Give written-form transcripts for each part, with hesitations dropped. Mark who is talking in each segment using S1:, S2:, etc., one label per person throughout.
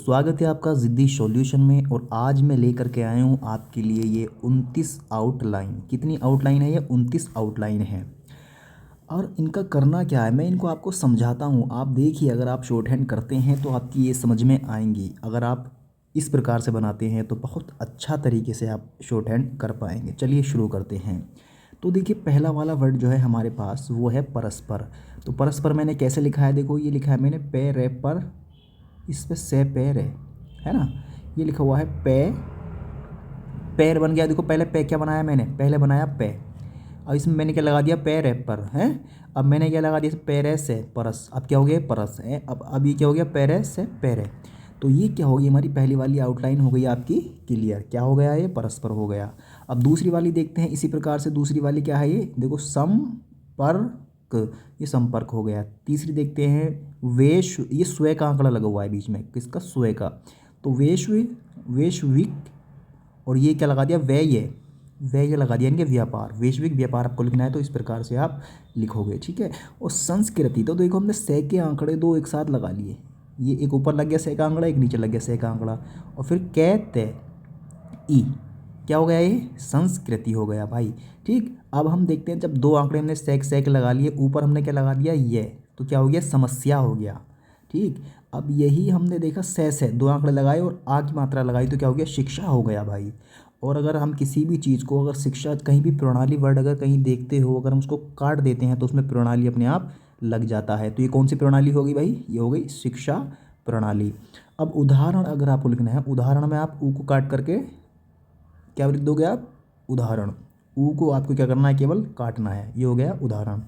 S1: स्वागत है आपका ज़िद्दी सॉल्यूशन में। और आज मैं लेकर के आया हूँ आपके लिए ये 29 आउटलाइन। कितनी आउटलाइन है? ये 29 आउटलाइन है। और इनका करना क्या है मैं इनको आपको समझाता हूँ। आप देखिए, अगर आप शॉर्ट हैंड करते हैं तो आपकी ये समझ में आएंगी। अगर आप इस प्रकार से बनाते हैं तो बहुत अच्छा तरीके से आप शॉर्ट हैंड कर पाएंगे। चलिए शुरू करते हैं। तो देखिए, पहला वाला वर्ड जो है हमारे पास वो है परस्पर। तो परस्पर मैंने कैसे लिखा है? देखो, ये लिखा है मैंने पे रे पर, इस पे से पैर है ना। ये लिखा हुआ है पे, पैर बन गया। देखो, पहले पे क्या बनाया मैंने? पहले बनाया पे, अब इसमें मैंने क्या लगा दिया? पैर है पर है। अब मैंने क्या लगा दिया? पैरे से परस। अब क्या हो गया? परस है। अब ये क्या हो गया? पैरे से पैरे। तो ये क्या होगी? हमारी पहली वाली आउटलाइन हो गई आपकी क्लियर। क्या हो गया? ये परस्पर हो गया। अब दूसरी वाली देखते हैं इसी प्रकार से। दूसरी वाली क्या है? ये देखो, संपर्क, ये संपर्क हो गया। तीसरी देखते हैं वेश, ये स्वे का आंकड़ा लगा हुआ है बीच में, किसका? स्वे का। तो वैश्विक, और ये क्या लगा दिया? व्यय लगा दिया, इनके व्यापार, वैश्विक व्यापार आपको लिखना है। तो इस प्रकार से आप लिखोगे, ठीक है। और संस्कृति, तो देखो हमने से के आंकड़े दो एक साथ लगा लिए। ये एक ऊपर लग गया से का आंकड़ा, एक नीचे लग गया से का आंकड़ा, और फिर कहते ई, क्या हो गया? ये संस्कृति हो गया भाई। ठीक, अब हम देखते हैं, जब दो आंकड़े हमने सेक लगा लिए, ऊपर हमने क्या लगा दिया? ये, तो क्या हो गया? समस्या हो गया। ठीक, अब यही हमने देखा से दो आंकड़े लगाए और आ की मात्रा लगाई, तो क्या हो गया? शिक्षा हो गया भाई। और अगर हम किसी भी चीज़ को, अगर शिक्षा, कहीं भी प्रणाली वर्ड अगर कहीं देखते हो, अगर हम उसको काट देते हैं तो उसमें प्रणाली अपने आप लग जाता है। तो ये कौन सी प्रणाली होगी भाई? ये हो गई शिक्षा प्रणाली। अब उदाहरण अगर आपको लिखना है, उदाहरण में आप ऊ को काट करके क्या लिख दोगे आप? उदाहरण। ऊ को आपको क्या करना है? केवल काटना है। ये हो गया उदाहरण।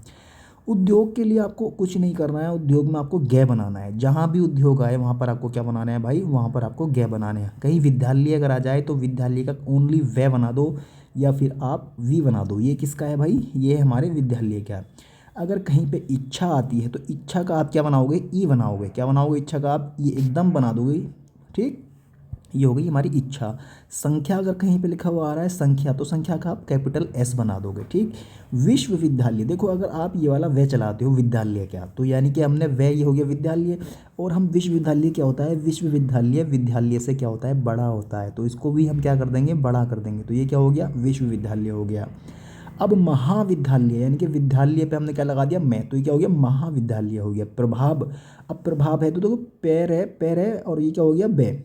S1: उद्योग के लिए आपको कुछ नहीं करना है। उद्योग में आपको गे बनाना है। जहाँ भी उद्योग आए वहाँ पर आपको क्या बनाना है भाई? वहाँ पर आपको गे बनाने हैं। कहीं विद्यालय अगर आ जाए तो विद्यालय का ओनली वे बना दो, या फिर आप वी बना दो। ये किसका है भाई? ये हमारे विद्यालय का है। अगर कहीं पे इच्छा आती है तो इच्छा का आप क्या बनाओगे? ई बनाओगे। क्या बनाओगे? इच्छा का आप ये एकदम बना दोगे। ठीक, ये हो गई हमारी इच्छा। संख्या अगर कहीं पे लिखा हुआ आ रहा है संख्या, तो संख्या का आप कैपिटल एस बना दोगे। ठीक, विश्वविद्यालय, देखो अगर आप ये वाला वे चलाते हो विद्यालय क्या, तो यानी कि हमने वे, ये हो गया विद्यालय। और हम विश्वविद्यालय क्या होता है? विश्वविद्यालय विद्यालय से क्या होता है? बड़ा होता है। तो इसको भी हम क्या कर देंगे? बड़ा कर देंगे। तो ये क्या हो गया? विश्वविद्यालय हो गया। अब महाविद्यालय, यानी कि विद्यालय पे हमने क्या लगा दिया? मैं, तो ये क्या हो गया? महाविद्यालय हो गया। प्रभाव, अब प्रभाव है तो देखो पैर है और ये क्या हो गया? बे,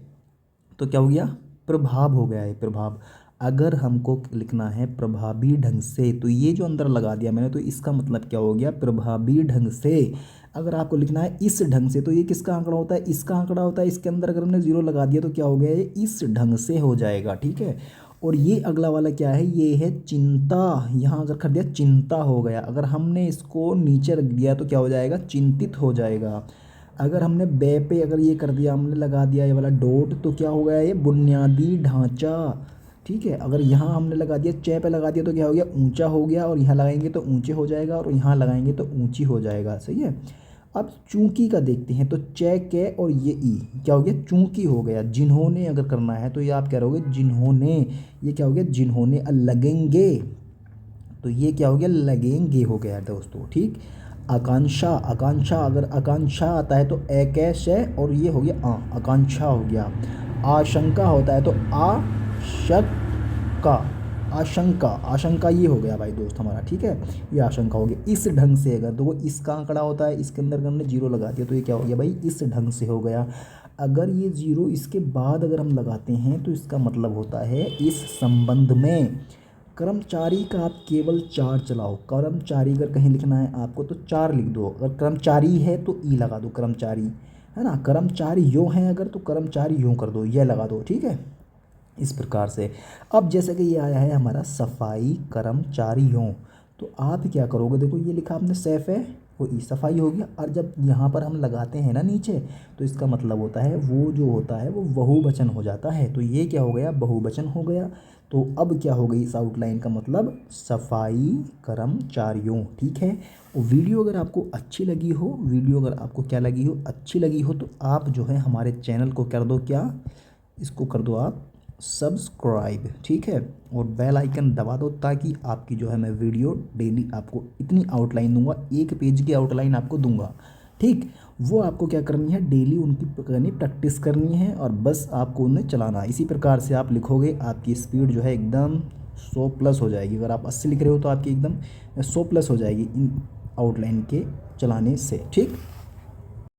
S1: तो क्या हो गया? प्रभाव हो गया है। प्रभाव, अगर हमको लिखना है प्रभावी ढंग से, तो ये जो अंदर लगा दिया मैंने, तो इसका मतलब क्या हो गया? प्रभावी ढंग से। अगर आपको लिखना है इस ढंग से, तो ये किसका आंकड़ा होता है? इसका आंकड़ा होता है। इसके अंदर अगर हमने जीरो लगा दिया तो क्या हो गया? ये इस ढंग से हो जाएगा। ठीक है। और ये अगला वाला क्या है? ये है चिंता। यहाँ अगर कर दिया चिंता हो गया। अगर हमने इसको नीचे रख दिया तो क्या हो जाएगा? चिंतित हो जाएगा। अगर हमने बे पे अगर ये कर दिया, हमने लगा दिया ये वाला डॉट, तो क्या हो गया? ये बुनियादी ढांचा। ठीक है। अगर यहाँ हमने लगा दिया, चे पे लगा दिया, तो क्या हो गया? ऊंचा हो गया। और यहाँ लगाएंगे तो ऊंचे हो जाएगा, और यहाँ लगाएंगे तो ऊंची हो जाएगा। सही है। अब चूंकि का देखते हैं, तो चे के और ये ई क्या हो गया? चूंकि हो गया। जिन्होंने अगर करना है तो ये आप क्या रहोगे? जिन्होंने। ये क्या हो गया? जिन्होंने। लगेंगे, तो ये क्या हो गया? लगेंगे हो गया दोस्तों। ठीक, आकांक्षा, आकांक्षा, अगर आकांक्षा आता है तो कैश है, और ये हो गया आकांक्षा हो गया। आशंका होता है तो आशंका, आशंका, आशंका ये हो गया भाई दोस्त हमारा। ठीक है, ये आशंका हो गया। इस ढंग से, अगर देखो इसका आंकड़ा होता है, इसके अंदर हमने जीरो लगा दिया, तो ये क्या हो गया भाई? इस ढंग से हो गया। अगर ये जीरो इसके बाद अगर हम लगाते हैं तो इसका मतलब होता है इस संबंध में। कर्मचारी का आप केवल चार चलाओ। कर्मचारी अगर कहीं लिखना है आपको तो चार लिख दो। अगर कर्मचारी है तो ई लगा दो, कर्मचारी है ना। कर्मचारी यो है अगर, तो कर्मचारी यूँ कर दो, ये लगा दो। ठीक है, इस प्रकार से। अब जैसे कि ये आया है हमारा सफाई कर्मचारियों, तो आप क्या करोगे? देखो ये लिखा आपने सैफ है, वो ई सफाई हो गया। और जब यहाँ पर हम लगाते हैं ना नीचे, तो इसका मतलब होता है वो जो होता है वो बहुवचन हो जाता है। तो ये क्या हो गया? बहुवचन हो गया। तो अब क्या हो गई इस आउटलाइन का मतलब? सफाई कर्मचारियों। ठीक है। और वीडियो अगर आपको अच्छी लगी हो, वीडियो अगर आपको क्या लगी हो? अच्छी लगी हो, तो आप जो है हमारे चैनल को कर दो क्या? इसको कर दो आप सब्सक्राइब। ठीक है, और बेल आइकन दबा दो, ताकि आपकी जो है मैं वीडियो डेली आपको इतनी आउटलाइन दूंगा, एक पेज की आउटलाइन आपको दूंगा। ठीक, वो आपको क्या करनी है, डेली उनकी करनी प्रैक्टिस करनी है और बस आपको उन्हें चलाना है। इसी प्रकार से आप लिखोगे, आपकी स्पीड जो है एकदम 100+ हो जाएगी। अगर आप 80 लिख रहे हो तो आपकी एकदम 100+ हो जाएगी इन आउटलाइन के चलाने से। ठीक।